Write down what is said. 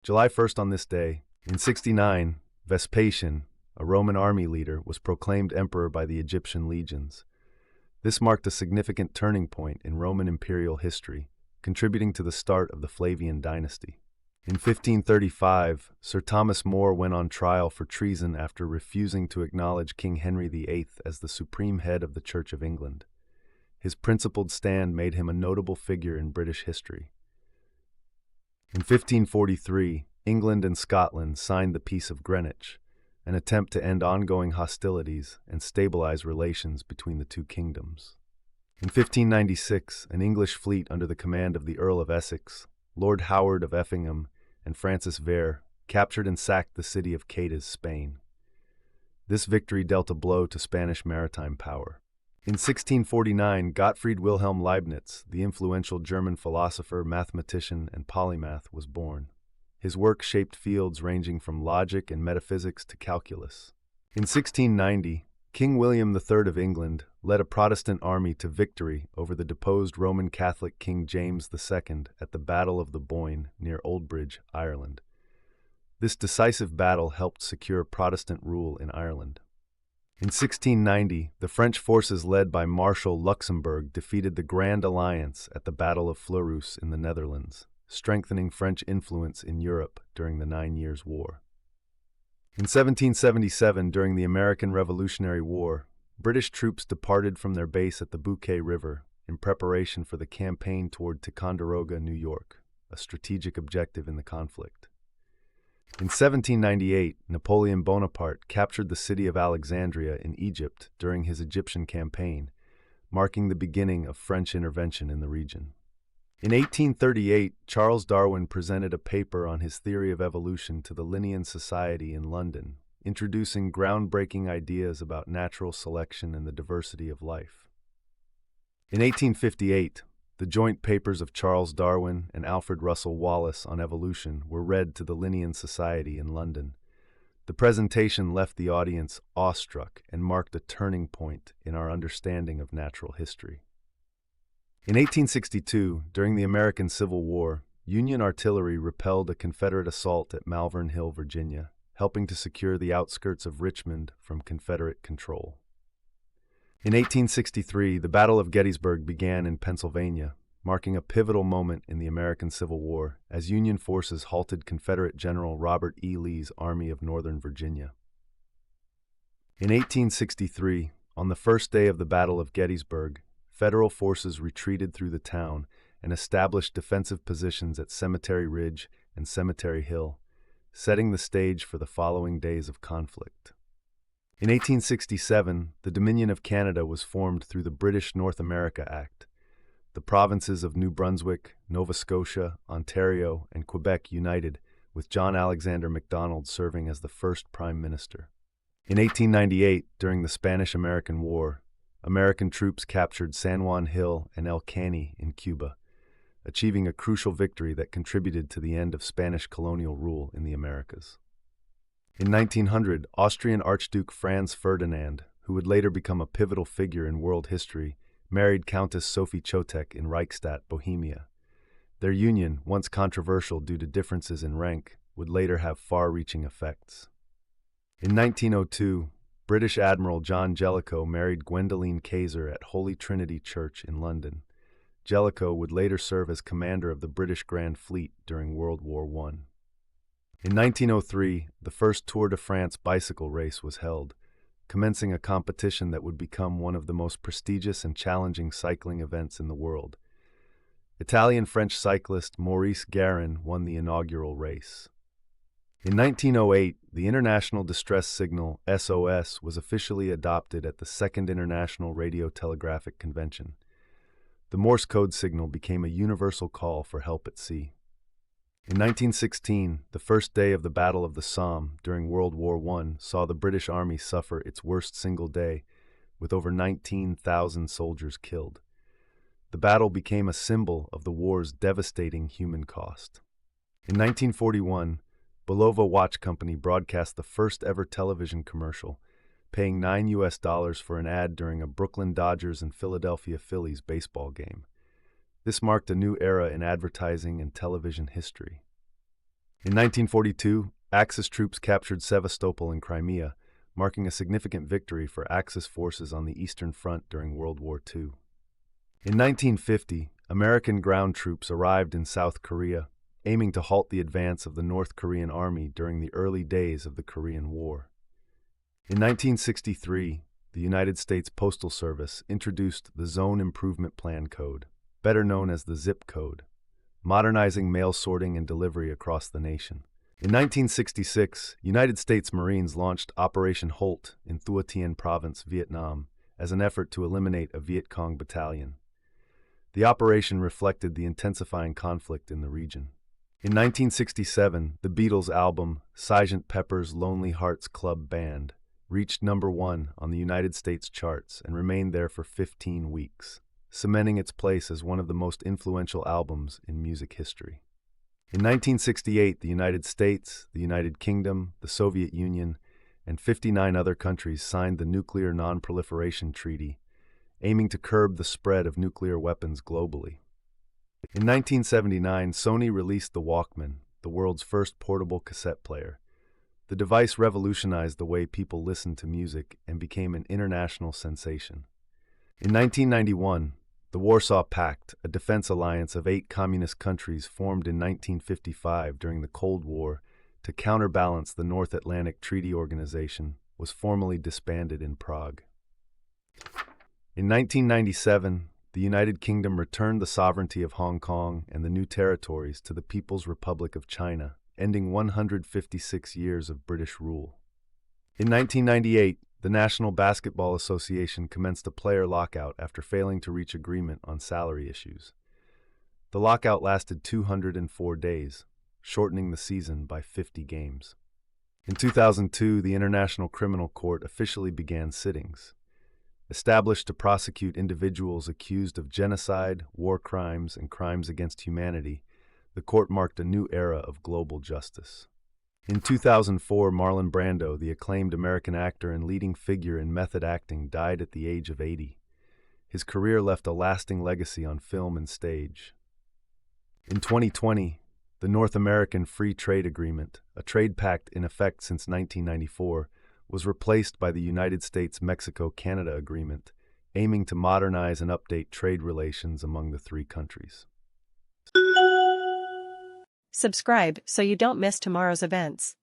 July 1st on this day, in 69, Vespasian, a Roman army leader, was proclaimed emperor by the Egyptian legions. This marked a significant turning point in Roman imperial history, contributing to the start of the Flavian dynasty. In 1535, Sir Thomas More went on trial for treason after refusing to acknowledge King Henry VIII as the supreme head of the Church of England. His principled stand made him a notable figure in British history. In 1543, England and Scotland signed the Peace of Greenwich, an attempt to end ongoing hostilities and stabilize relations between the two kingdoms. In 1596, an English fleet under the command of the Earl of Essex, Lord Howard of Effingham, and Francis Vere captured and sacked the city of Cadiz, Spain. This victory dealt a blow to Spanish maritime power. In 1649, Gottfried Wilhelm Leibniz, the influential German philosopher, mathematician, and polymath, was born. His work shaped fields ranging from logic and metaphysics to calculus. In 1690, King William III of England led a Protestant army to victory over the deposed Roman Catholic King James II at the Battle of the Boyne near Oldbridge, Ireland. This decisive battle helped secure Protestant rule in Ireland. In 1690, the French forces led by Marshal Luxembourg defeated the Grand Alliance at the Battle of Fleurus in the Netherlands, strengthening French influence in Europe during the 9 Years' War. In 1777, during the American Revolutionary War, British troops departed from their base at the Bouquet River in preparation for the campaign toward Ticonderoga, New York, a strategic objective in the conflict. In 1798, Napoleon Bonaparte captured the city of Alexandria in Egypt during his Egyptian campaign, marking the beginning of French intervention in the region. In 1838, Charles Darwin presented a paper on his theory of evolution to the Linnean Society in London, introducing groundbreaking ideas about natural selection and the diversity of life. In 1858, the joint papers of Charles Darwin and Alfred Russel Wallace on evolution were read to the Linnean Society in London. The presentation left the audience awestruck and marked a turning point in our understanding of natural history. In 1862, during the American Civil War, Union artillery repelled a Confederate assault at Malvern Hill, Virginia, helping to secure the outskirts of Richmond from Confederate control. In 1863, the Battle of Gettysburg began in Pennsylvania, marking a pivotal moment in the American Civil War as Union forces halted Confederate General Robert E. Lee's Army of Northern Virginia. In 1863, on the first day of the Battle of Gettysburg, Federal forces retreated through the town and established defensive positions at Cemetery Ridge and Cemetery Hill, setting the stage for the following days of conflict. In 1867, the Dominion of Canada was formed through the British North America Act. The provinces of New Brunswick, Nova Scotia, Ontario, and Quebec united, with John Alexander Macdonald serving as the first Prime Minister. In 1898, during the Spanish-American War, American troops captured San Juan Hill and El Caney in Cuba, achieving a crucial victory that contributed to the end of Spanish colonial rule in the Americas. In 1900, Austrian Archduke Franz Ferdinand, who would later become a pivotal figure in world history, married Countess Sophie Chotek in Reichstadt, Bohemia. Their union, once controversial due to differences in rank, would later have far-reaching effects. In 1902, British Admiral John Jellicoe married Gwendoline Kayser at Holy Trinity Church in London. Jellicoe would later serve as commander of the British Grand Fleet during World War I. In 1903, the first Tour de France bicycle race was held, commencing a competition that would become one of the most prestigious and challenging cycling events in the world. Italian-French cyclist Maurice Garin won the inaugural race. In 1908, the International Distress Signal, SOS, was officially adopted at the Second International Radio-Telegraphic Convention. The Morse code signal became a universal call for help at sea. In 1916, the first day of the Battle of the Somme during World War I saw the British Army suffer its worst single day, with over 19,000 soldiers killed. The battle became a symbol of the war's devastating human cost. In 1941, Bulova Watch Company broadcast the first ever television commercial, paying $9 for an ad during a Brooklyn Dodgers and Philadelphia Phillies baseball game. This marked a new era in advertising and television history. In 1942, Axis troops captured Sevastopol in Crimea, marking a significant victory for Axis forces on the Eastern Front during World War II. In 1950, American ground troops arrived in South Korea, aiming to halt the advance of the North Korean army during the early days of the Korean War. In 1963, the United States Postal Service introduced the Zone Improvement Plan Code, better known as the zip code, modernizing mail sorting and delivery across the nation. In 1966, United States Marines launched Operation Holt in Thu Tien Province, Vietnam, as an effort to eliminate a Viet Cong battalion. The operation reflected the intensifying conflict in the region. In 1967, the Beatles' album Sgt. Pepper's Lonely Hearts Club Band reached #1 on the United States charts and remained there for 15 weeks, cementing its place as one of the most influential albums in music history. In 1968, the United States, the United Kingdom, the Soviet Union, and 59 other countries signed the Nuclear Non-Proliferation Treaty, aiming to curb the spread of nuclear weapons globally. In 1979, Sony released the Walkman, the world's first portable cassette player. The device revolutionized the way people listened to music and became an international sensation. In 1991, the Warsaw Pact, a defense alliance of 8 communist countries formed in 1955 during the Cold War to counterbalance the North Atlantic Treaty Organization, was formally disbanded in Prague. In 1997, the United Kingdom returned the sovereignty of Hong Kong and the new territories to the People's Republic of China, ending 156 years of British rule. In 1998, the National Basketball Association commenced a player lockout after failing to reach agreement on salary issues. The lockout lasted 204 days, shortening the season by 50 games. In 2002, the International Criminal Court officially began sittings. Established to prosecute individuals accused of genocide, war crimes, and crimes against humanity, the court marked a new era of global justice. In 2004, Marlon Brando, the acclaimed American actor and leading figure in method acting, died at the age of 80. His career left a lasting legacy on film and stage. In 2020, the North American Free Trade Agreement, a trade pact in effect since 1994, was replaced by the United States-Mexico-Canada Agreement, aiming to modernize and update trade relations among the 3 countries. Subscribe so you don't miss tomorrow's events.